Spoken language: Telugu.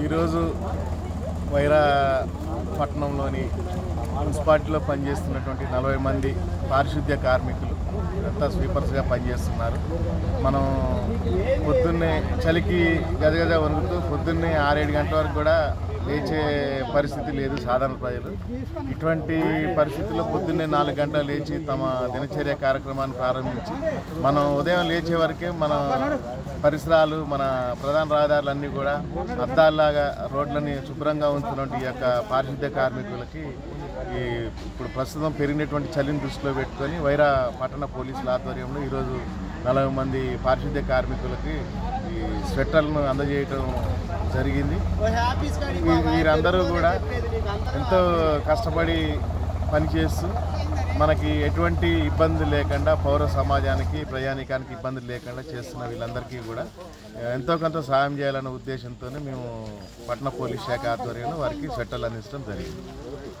ఈరోజు వైరా పట్టణంలోని మున్సిపాలిటీలో పనిచేస్తున్నటువంటి 40 మంది పారిశుద్ధ్య కార్మికులు అంతా స్వీపర్స్గా పనిచేస్తున్నారు. మనం పొద్దున్నే చలికి గజగజ వణుకుతూ పొద్దున్నే 6-7 గంటల వరకు కూడా లేచే పరిస్థితి లేదు సాధారణ ప్రజలు. ఇటువంటి పరిస్థితుల్లో పొద్దున్నే 4 గంటలు లేచి తమ దినచర్య కార్యక్రమాన్ని ప్రారంభించి మనం ఉదయం లేచే వరకే మన పరిసరాలు మన ప్రధాన రహదారులన్నీ కూడా అద్దాల్లాగా రోడ్లని శుభ్రంగా ఉంచుతున్నటువంటి ఈ యొక్క పారిశుద్ధ్య కార్మికులకి ఇప్పుడు ప్రస్తుతం పెరిగినటువంటి చలిని దృష్టిలో పెట్టుకొని వైరా పట్టణ పోలీసుల ఆధ్వర్యంలో ఈరోజు 40 మంది పారిశుద్ధ్య కార్మికులకి ఈ స్వెట్టర్లను అందజేయటం జరిగింది. వీరందరూ కూడా ఎంతో కష్టపడి పనిచేస్తూ మనకి ఎటువంటి ఇబ్బంది లేకుండా పౌర సమాజానికి ప్రయాణికానికి ఇబ్బందులు లేకుండా చేస్తున్న వీళ్ళందరికీ కూడా ఎంతో కొంత సహాయం చేయాలనే ఉద్దేశంతోనే మేము పట్టణ పోలీస్ శాఖ ఆధ్వర్యంలో వారికి స్వెట్టర్లు అందించడం జరిగింది.